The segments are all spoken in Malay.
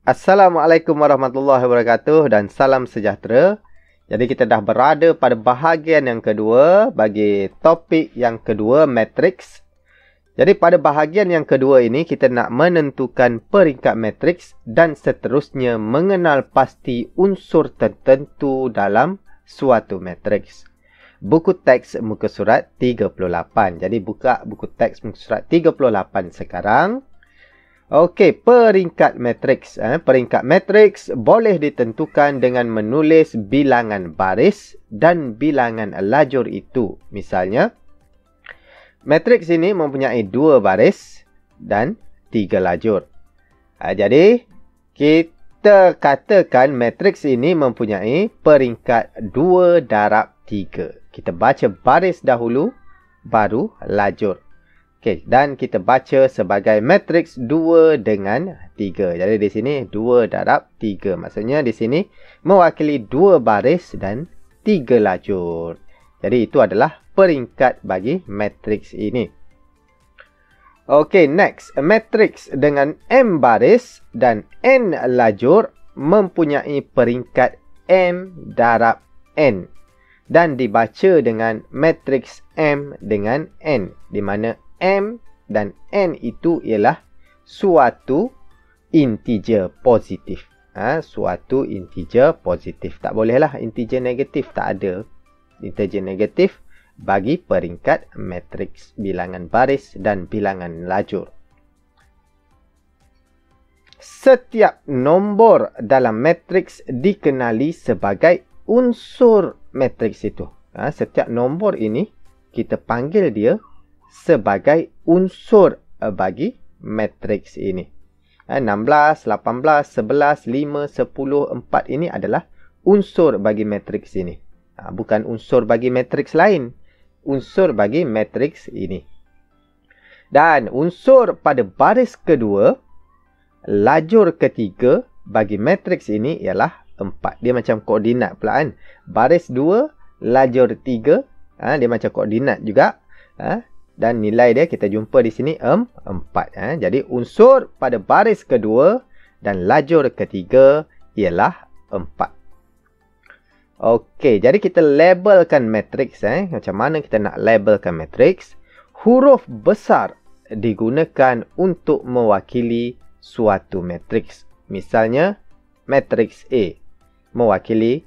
Assalamualaikum warahmatullahi wabarakatuh dan salam sejahtera. Jadi kita dah berada pada bahagian yang kedua bagi topik yang kedua, matriks. Jadi pada bahagian yang kedua ini kita nak menentukan peringkat matriks dan seterusnya mengenal pasti unsur tertentu dalam suatu matriks. Buku teks muka surat 38. Jadi buka buku teks muka surat 38 sekarang. Okey, peringkat matriks. Peringkat matriks boleh ditentukan dengan menulis bilangan baris dan bilangan lajur itu. Misalnya, matriks ini mempunyai 2 baris dan 3 lajur. Jadi, kita katakan matriks ini mempunyai peringkat 2 darab 3. Kita baca baris dahulu, baru lajur. Okey, dan kita baca sebagai matriks 2 dengan 3. Jadi di sini 2 darab 3. Maksudnya di sini mewakili 2 baris dan 3 lajur. Jadi itu adalah peringkat bagi matriks ini. Okey, next. Matriks dengan M baris dan N lajur mempunyai peringkat M darab N. Dan dibaca dengan matriks M dengan N. Di mana M dan N itu ialah suatu integer positif. Suatu integer positif. Tak bolehlah integer negatif. Tak ada integer negatif bagi peringkat matriks bilangan baris dan bilangan lajur. Setiap nombor dalam matriks dikenali sebagai unsur matriks itu. Setiap nombor ini kita panggil dia sebagai unsur bagi matriks ini. 16, 18, 11, 5, 10, 4 ini adalah unsur bagi matriks ini. Bukan unsur bagi matriks lain. Unsur bagi matriks ini. Dan unsur pada baris kedua, lajur ketiga bagi matriks ini ialah 4. Dia macam koordinat pula kan. Baris 2, lajur 3. Dia macam koordinat juga. Dan nilai dia kita jumpa di sini 4. Jadi unsur pada baris kedua dan lajur ketiga ialah 4. Okey, jadi kita labelkan matriks. Macam mana kita nak labelkan matriks? Huruf besar digunakan untuk mewakili suatu matriks. Misalnya, matriks A mewakili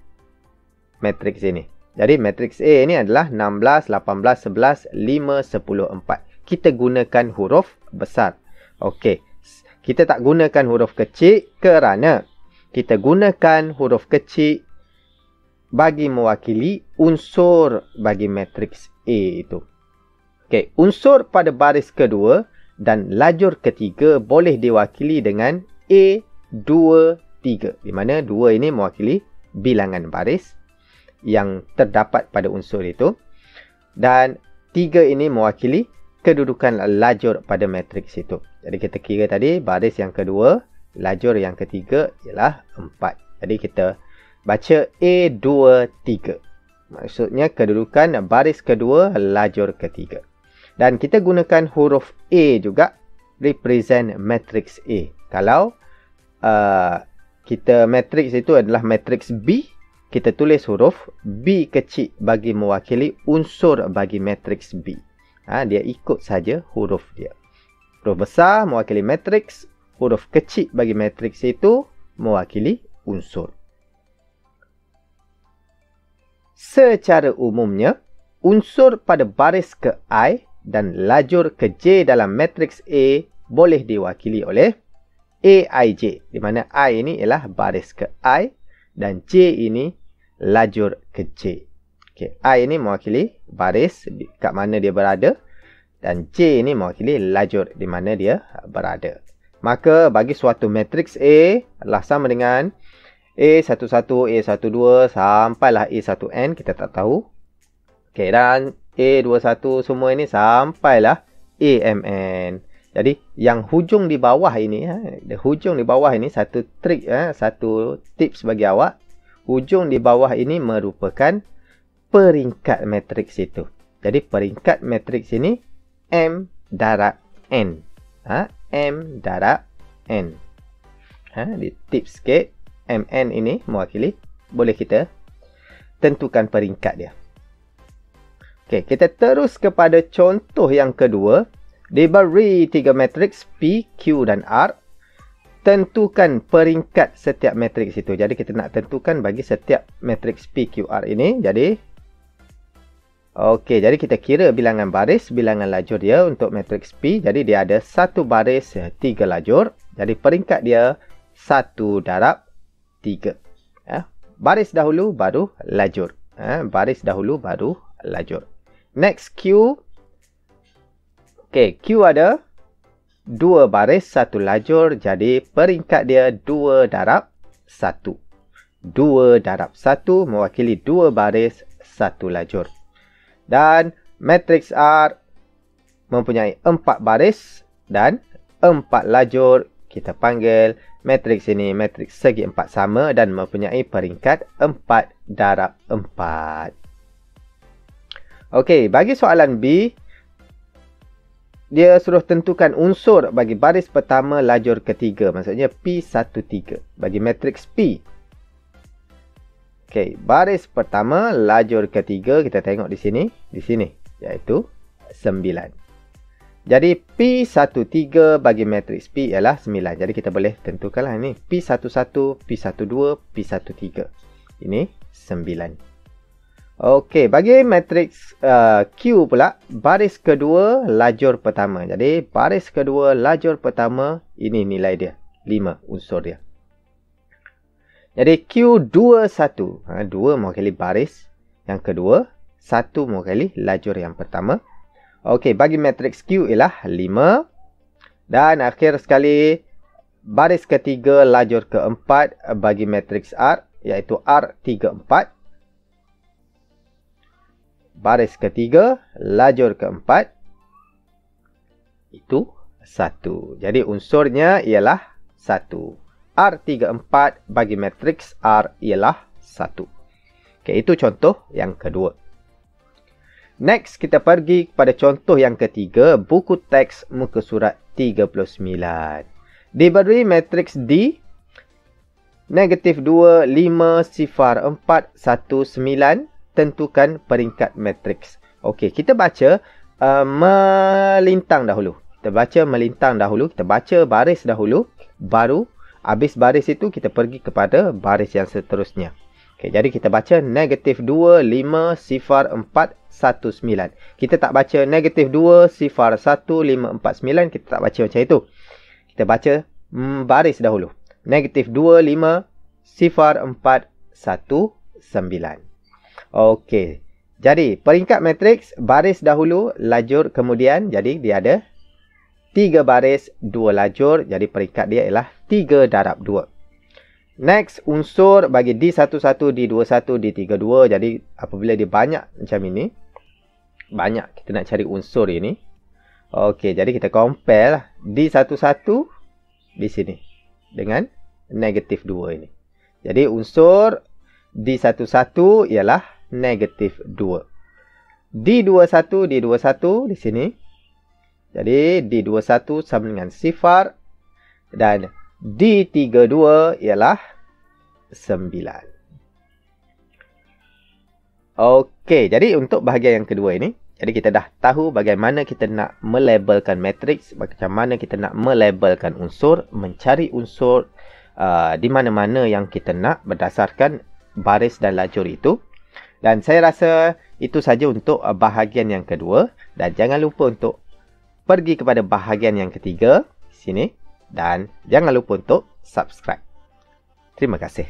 matriks ini. Jadi matriks A ini adalah 16, 18, 11, 5, 10, 4. Kita gunakan huruf besar. Okey. Kita tak gunakan huruf kecil kerana kita gunakan huruf kecil bagi mewakili unsur bagi matriks A itu. Okey, unsur pada baris kedua dan lajur ketiga boleh diwakili dengan A, 2, 3. Di mana 2 ini mewakili bilangan baris yang terdapat pada unsur itu. Dan 3 ini mewakili kedudukan lajur pada matriks itu. Jadi kita kira tadi baris yang kedua, lajur yang ketiga ialah 4. Jadi kita baca A2, 3. Maksudnya kedudukan baris kedua, lajur ketiga. Dan kita gunakan huruf A juga represent matriks A. Kalau kita matriks itu adalah matriks B, kita tulis huruf B kecil bagi mewakili unsur bagi matriks B. Dia ikut saja huruf dia. Huruf besar mewakili matriks, huruf kecil bagi matriks itu mewakili unsur. Secara umumnya, unsur pada baris ke I dan lajur ke J dalam matriks A boleh diwakili oleh AIJ. Di mana I ini ialah baris ke I dan J ini lajur ke J. Okay. I ini mewakili baris kat mana dia berada dan J ini mewakili lajur di mana dia berada. Maka bagi suatu matriks A adalah sama dengan A11, A12 sampailah A1N, kita tak tahu. Okay, dan A21 semua ini sampailah AMN. Jadi yang hujung di bawah ini, hujung di bawah ini satu trik, satu tips bagi awak. Hujung di bawah ini merupakan peringkat matriks itu. Jadi peringkat matriks ini M darab N. M darab N. Di tip sikit. MN ini mewakili. Boleh kita tentukan peringkat dia. Okey, kita terus kepada contoh yang kedua. Diberi 3 matriks P, Q dan R. Tentukan peringkat setiap matriks itu. Jadi kita nak tentukan bagi setiap matriks P, Q, R ini. Jadi okey, jadi kita kira bilangan baris, bilangan lajur dia untuk matriks P. Jadi dia ada 1 baris, 3 lajur. Jadi peringkat dia 1 darab 3. Baris dahulu baru lajur. Baris dahulu baru lajur. Next Q. Okey, Q ada 2 baris, 1 lajur. Jadi peringkat dia 2 darab 1. 2 darab 1 mewakili 2 baris, 1 lajur. Dan matriks R mempunyai 4 baris dan 4 lajur. Kita panggil matriks ini matriks segi 4 sama dan mempunyai peringkat 4 darab 4. Okey, bagi soalan B, dia suruh tentukan unsur bagi baris pertama lajur ketiga. Maksudnya P13 bagi matriks P. Okey, baris pertama lajur ketiga kita tengok di sini iaitu 9. Jadi P13 bagi matriks P ialah 9. Jadi kita boleh tentukanlah ini P11, P12, P13. Ini 9. Okey, bagi matriks Q pula, baris kedua lajur pertama. Jadi baris kedua lajur pertama, ini nilai dia, 5 unsur dia. Jadi Q21, 2 mewakili baris yang kedua, 1 mewakili lajur yang pertama. Okey, bagi matriks Q ialah 5. Dan akhir sekali, baris ketiga lajur keempat bagi matriks R, iaitu R34. Baris ketiga, lajur keempat, itu 1. Jadi unsurnya ialah 1. R34 bagi matriks R ialah 1. Okey, itu contoh yang kedua. Next, kita pergi kepada contoh yang ketiga, buku teks muka surat 39. Diberi matriks D, -2, 5, 0, 4, 1, 9. Tentukan peringkat matriks. Okey, kita baca melintang dahulu. Kita baca melintang dahulu. Kita baca baris dahulu. Baru habis baris itu kita pergi kepada baris yang seterusnya. Okey, jadi kita baca -2, 5, 0, 4, 1, 9. Kita tak baca -2, 0, 1, 5, 4, 9. Kita tak baca macam itu. Kita baca baris dahulu. -2, 5, 0, 4, 1, 9. Okey. Jadi, peringkat matriks, baris dahulu, lajur kemudian. Jadi, dia ada 3 baris, 2 lajur. Jadi, peringkat dia ialah 3 darab 2. Next, unsur bagi D11, D21, D32. Jadi, apabila dia banyak macam ini, banyak kita nak cari unsur ini. Okey, jadi kita compare lah. D11 di sini dengan -2 ini. Jadi, unsur D11 ialah -2. D21 di sini. Jadi D21 sama dengan 0 dan D32 ialah 9. Okey, jadi untuk bahagian yang kedua ini, jadi kita dah tahu bagaimana kita nak melabelkan matriks, macam mana kita nak melabelkan unsur, mencari unsur di mana-mana yang kita nak berdasarkan baris dan lajur itu. Dan saya rasa itu saja untuk bahagian yang kedua. Dan jangan lupa untuk pergi kepada bahagian yang ketiga sini. Dan jangan lupa untuk subscribe. Terima kasih.